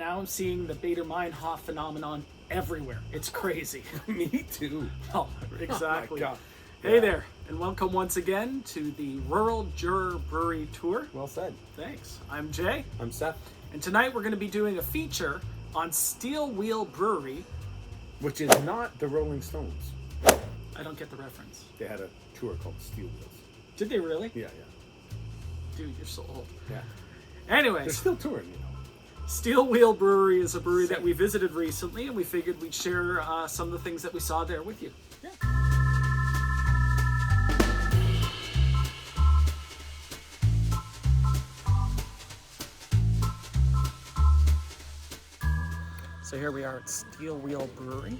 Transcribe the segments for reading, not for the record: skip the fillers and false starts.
now I'm seeing the Bader-Meinhof phenomenon everywhere. It's crazy. Me too. Oh, exactly. Oh my God. Hey Yeah. there, and welcome once again to the Rural Juror Brewery Tour. Well said. Thanks. I'm Jay, I'm Seth. and tonight we're going to be doing a feature on Steel Wheel Brewery. Which is not the Rolling Stones. I don't get the reference. They had a tour called Steel Wheels. Did they really? Yeah. Dude, you're so old. Yeah. They're Anyways, still touring, Steel Wheel Brewery is a brewery that we visited recently, and we figured we'd share some of the things that we saw there with you. Yeah. So here we are at Steel Wheel Brewery,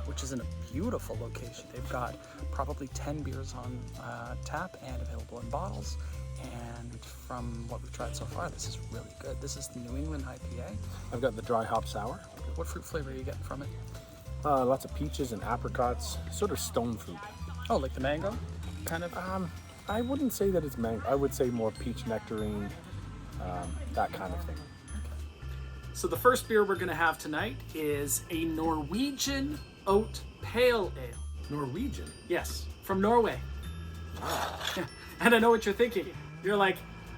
which is in a beautiful location. They've got probably 10 beers on tap and available in bottles. And from what we've tried so far, this is really good. This is the New England IPA. I've got the dry hop sour. What fruit flavor are you getting from it? Lots of peaches and apricots. Sort of stone fruit. Oh, like the mango? Kind of? I wouldn't say that it's mango. I would say more peach nectarine, that kind of thing. So the first beer we're going to have tonight is a Norwegian Oat Pale Ale. Norwegian? Yes, from Norway. And I know what you're thinking. You're like,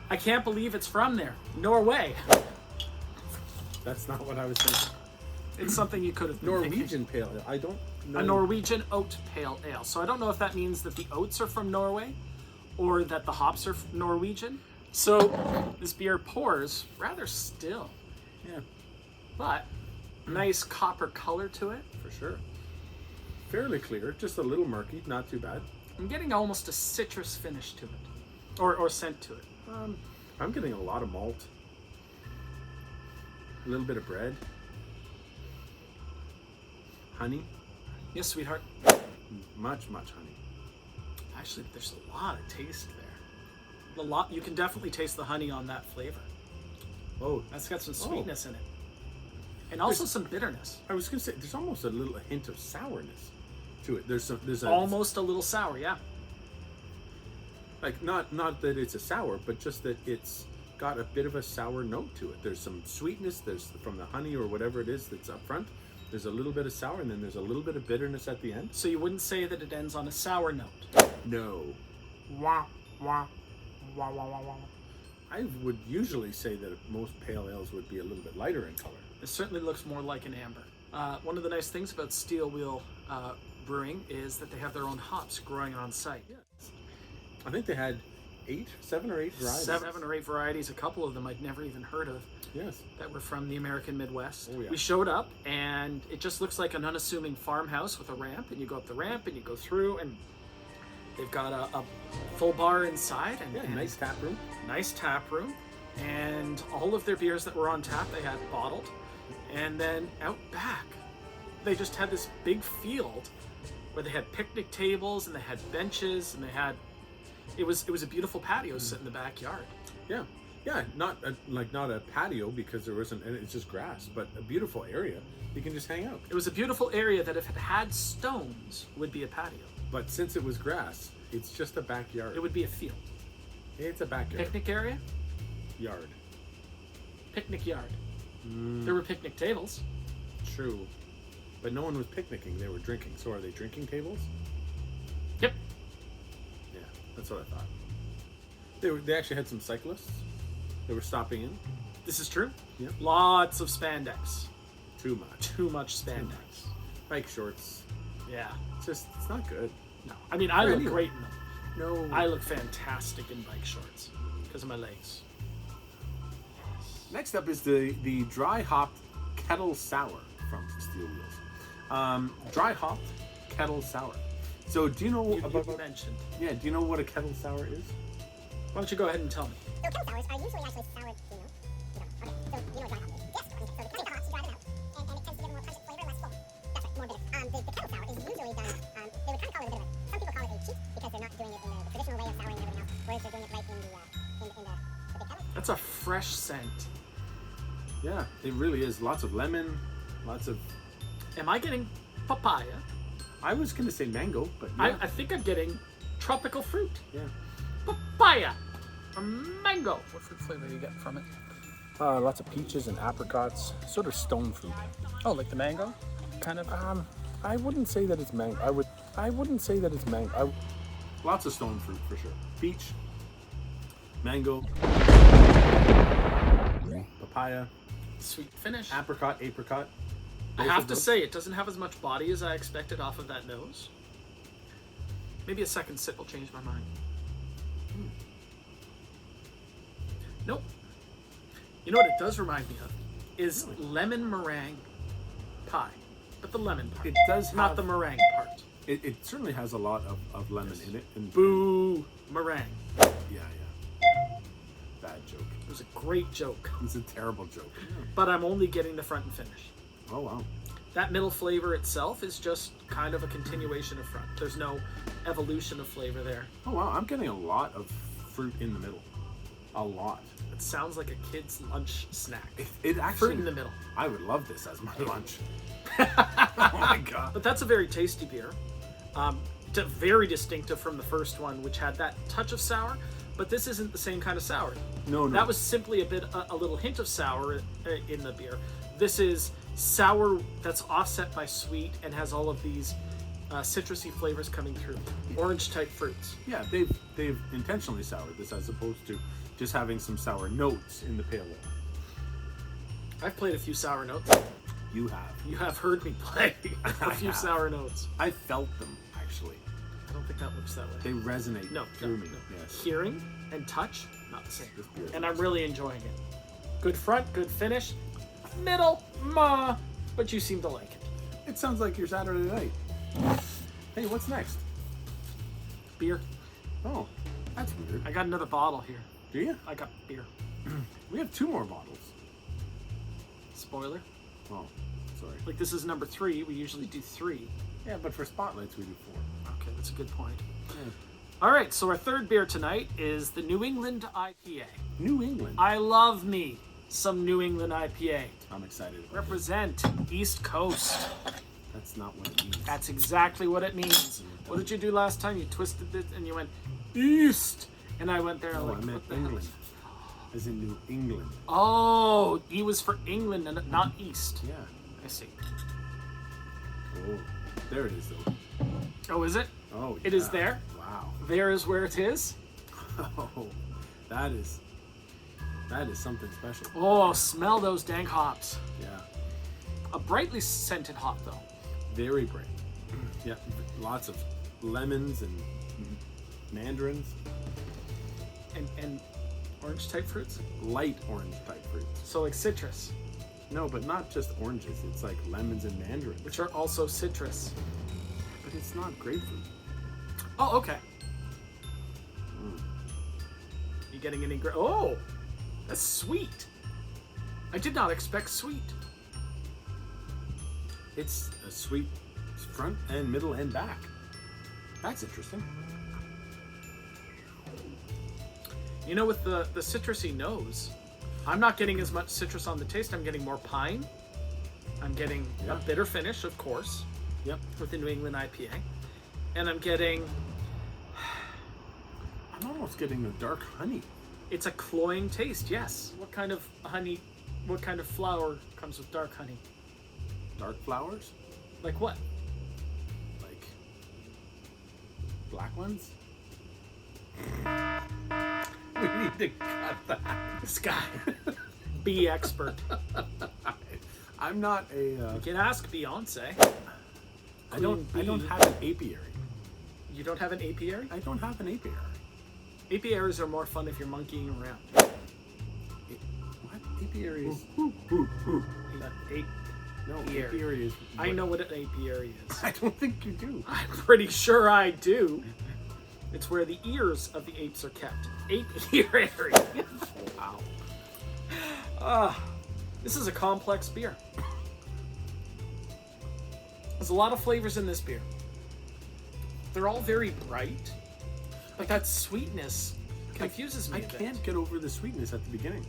I can't believe it's from there. Norway. That's not what I was thinking. It's something you could have been thinking. Norwegian pale ale. I don't know. A Norwegian Oat Pale Ale. So I don't know if that means that the oats are from Norway or that the hops are Norwegian. So this beer pours rather still, Yeah, but nice copper color to it. for sure. Fairly clear. Just a little murky. Not too bad. I'm getting almost a citrus finish to it, or scent to it. I'm getting a lot of malt. A little bit of bread. Honey. Yes, sweetheart. Much honey. Actually, there's a lot of taste there. You can definitely taste the honey on that flavor. Oh, That's got some sweetness in it, and also some bitterness. I was gonna say there's almost a little hint of sourness to it. There's Almost a little sour, yeah. like not that it's a sour, but just that it's got a bit of a sour note to it. There's some sweetness. There's from the honey or whatever it is that's up front. There's a little bit of sour, and then there's a little bit of bitterness at the end. So you wouldn't say that it ends on a sour note. No, Wah, wah, wah, wah, wah, wah. I would usually say that most pale ales would be a little bit lighter in color. It certainly looks more like an amber. One of the nice things about Steel Wheel Brewing is that they have their own hops growing on site. I think they had 7 or 8 varieties. 7 or 8 varieties. A couple of them I'd never even heard of Yes. that were from the American Midwest. Oh, yeah. We showed up, and it just looks like an unassuming farmhouse with a ramp, and you go up the ramp and you go through, and they've got a full bar inside, and, Yeah, and nice tap room. nice tap room, and all of their beers that were on tap they had bottled. And then out back they just had this big field where they had picnic tables and they had benches, and they had it was a beautiful patio set in the backyard. Yeah, not a patio because there wasn't, and it's just grass, but a beautiful area. You can just hang out. It was a beautiful area that if it had stones would be a patio. But since it was grass, it's just a backyard. It would be a field. It's a backyard. Picnic area, Yard. picnic yard. There were picnic tables. True. But no one was picnicking, they were drinking. So are they drinking tables? Yep. Yeah, that's what I thought. They actually had some cyclists. They were stopping in. This is true. Yep. Lots of spandex. Too much. Too much spandex. Bike shorts. Yeah. It's not good. No. I mean, I look Anyway. great in them. No. I look fantastic in bike shorts because of my legs. Next up is the dry hopped Kettle sour from Steel Wheels. Dry hopped Kettle sour. So do you know You mentioned. Yeah, do you know what a Kettle sour is? Why don't you go ahead and tell me? So kettle sours are usually actually sour, okay, so you know what dry hop is? Yes, okay, so the kettle hops, you dry them out, and it tends to give a more pungent flavor, less full. That's right, more bitter. The kettle sour is usually done, they would kind of call it a bit of a, some people call it a cheat, because they're not doing it in the traditional way of souring and everything else, whereas they're doing it right in the big kettle. That's a fresh scent. Yeah, it really is. Lots of lemon, lots of... Am I getting papaya? I was going to say mango, but yeah. I think I'm getting tropical fruit. Yeah. Papaya. Or mango. What fruit flavor are you getting from it? Lots of peaches and apricots, sort of stone fruit. Oh, like the mango, kind of. I wouldn't say that it's mango. I wouldn't say that it's mango. Lots of stone fruit for sure. Peach, mango, papaya, Sweet finish. apricot. I have to say, it doesn't have as much body as I expected off of that nose. Maybe a second sip will change my mind. Nope. You know what it does remind me of? Is lemon meringue pie. But the lemon part. It does Not have- the meringue part. It certainly has a lot of lemon in it. And Boo meringue. Yeah. Bad joke. It was a great joke. It's a terrible joke. But I'm only getting the front and finish. Oh wow. That middle flavor itself is just kind of a continuation of front. There's no evolution of flavor there. Oh wow. I'm getting a lot of fruit in the middle. A lot. It sounds like a kid's lunch snack. It actually. Fruit in the middle. I would love this as my lunch. Oh my god. But that's a very tasty beer. Very distinctive from the first one, which had that touch of sour. But this isn't the same kind of sour. No. That was simply a little hint of sour in the beer. This is sour that's offset by sweet and has all of these citrusy flavors coming through. Orange type fruits. Yeah, they've intentionally soured this as opposed to just having some sour notes in the pale ale. I've played a few sour notes. You have. You have heard me play a few have. sour notes. I felt them actually. I don't think that looks that way. They resonate through me. Yes. Hearing and touch, not the same. This beer is And I'm really enjoying it. Good front, good finish. Middle, but you seem to like it. It sounds like your Saturday night. Hey, what's next? Beer. Oh, that's weird. I got another bottle here. Do you? I got beer. We have 2 more bottles. Spoiler. Oh, sorry. Like this is number 3. We usually do 3. Yeah, but for spotlights we do 4. Okay, that's a good point. Yeah. All right, so our third beer tonight is the New England IPA. New England. I love me some New England IPA. I'm excited. Represent East Coast. That's not what it means. That's exactly what it means. What did you do last time? You twisted it and you went East, and I went there and No, like, I meant what the hell? England. As in New England. Oh, E was for England and not East. Yeah. I see. Oh, there it is though. Oh, is it? Oh, It is yeah. there? Wow. There is where it is. Oh, that is something special. Oh, smell those dank hops. Yeah. A brightly scented hop though. Very bright. Yeah, lots of lemons and mandarins. And orange type fruits. Light orange type fruits. So like citrus, No, but not just oranges. It's like lemons and mandarins. which are also citrus. But it's not grapefruit. Oh, okay. You getting any oh, that's sweet. I did not expect sweet. It's a sweet front and middle and back. That's interesting. You know, with the citrusy nose, I'm not getting as much citrus on the taste. I'm getting more pine. I'm getting a bitter finish, of course, Yep. with the New England IPA. And I'm getting, I'm almost getting a dark honey. it's a cloying taste, yes. What kind of honey, what kind of flower comes with dark honey? Dark flowers? Like what? Like black ones? We need to cut that. This guy. Bee expert. I'm not a. You can ask Beyonce. I don't Queen bee. have an apiary. You don't have an apiary? I don't have an apiary. Apiaries are more fun if you're monkeying around. What apiary is? That ape. No, Apiary. apiary is. I know what an apiary is. I don't think you do. I'm pretty sure I do. It's where the ears of the apes are kept. Apiary. Wow. This is a complex beer. There's a lot of flavors in this beer. They're all very bright, but that sweetness confuses me I a bit. can't get over the sweetness at the beginning.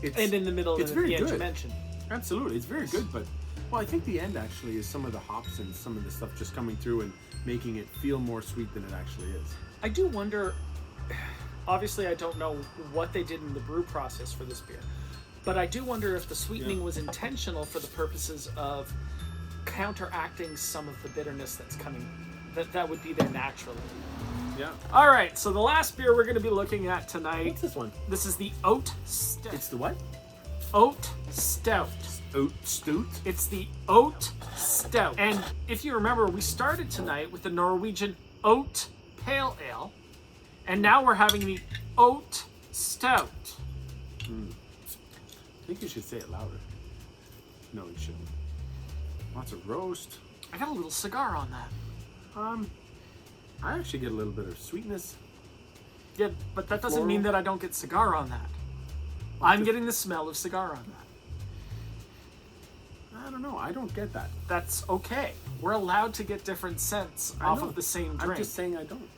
It's, And in the middle it's and very at the end good. you mentioned. Absolutely, it's very good, but well, I think the end actually is some of the hops and some of the stuff just coming through and making it feel more sweet than it actually is. I do wonder, obviously I don't know what they did in the brew process for this beer, But I do wonder if the sweetening was intentional for the purposes of counteracting some of the bitterness that's coming, that would be there naturally. Yeah. All right, so the last beer we're going to be looking at tonight. What's this one? This is the Oat Stout. It's the what? Oat Stout. Oat Stout? It's the Oat Stout. And if you remember, we started tonight with the Norwegian Oat Pale Ale, and now we're having the Oat Stout. I think you should say it louder. No, you shouldn't. Lots of roast. I got a little cigar on that. I actually get a little bit of sweetness. Yeah, but that doesn't Floral. mean that I don't get cigar on that. I'm getting the smell of cigar on that. I don't know. I don't get that. That's okay. We're allowed to get different scents I off know. of the same drink. I'm just saying I don't.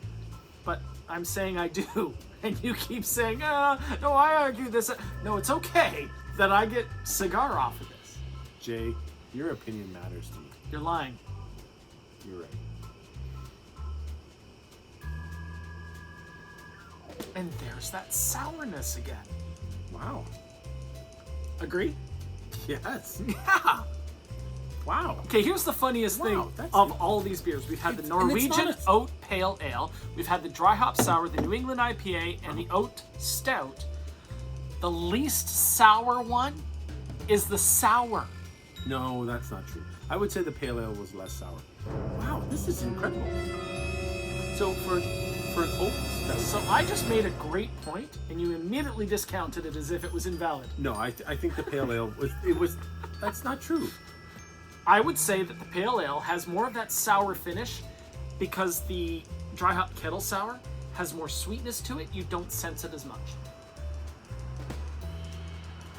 But I'm saying I do. And you keep saying, no, I argue this. No, it's okay that I get cigar off of this. Jay, your opinion matters to me. You're lying. You're right. And there's that sourness again. Wow. Agree? Yes. Yeah. Wow. Okay, here's the funniest Wow, thing that's- of all these beers. We've had the And it's Norwegian not a- Oat Pale Ale, we've had the Dry Hop Sour, the New England IPA, and the Oat Stout. The least sour one is the sour. No, that's not true. I would say the pale ale was less sour. Wow, this is incredible. So for an oat stout, So I just made a great point, and you immediately discounted it as if it was invalid. no, I think the pale ale was. That's not true. I would say that the Pale Ale has more of that sour finish because the Dry Hop Kettle Sour has more sweetness to it. You don't sense it as much.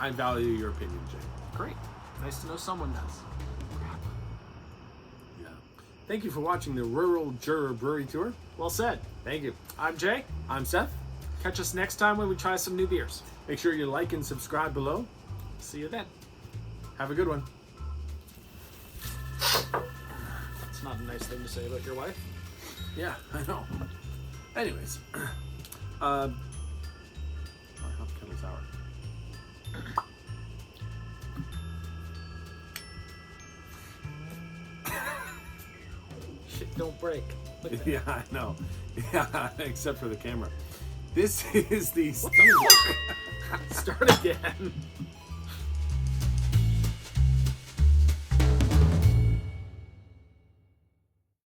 I value your opinion, Jay. Great. Nice to know someone does. Yeah. Thank you for watching the Rural Juror Brewery Tour. Well said. Thank you. I'm Jay. I'm Seth. Catch us next time when we try some new beers. Make sure you like and subscribe below. See you then. Have a good one. It's not a nice thing to say about your wife. Yeah, I know. Anyways, I have Kettle Sour. Shit don't break. Look at that. Yeah, I know. Yeah, except for the camera. This is the Start again.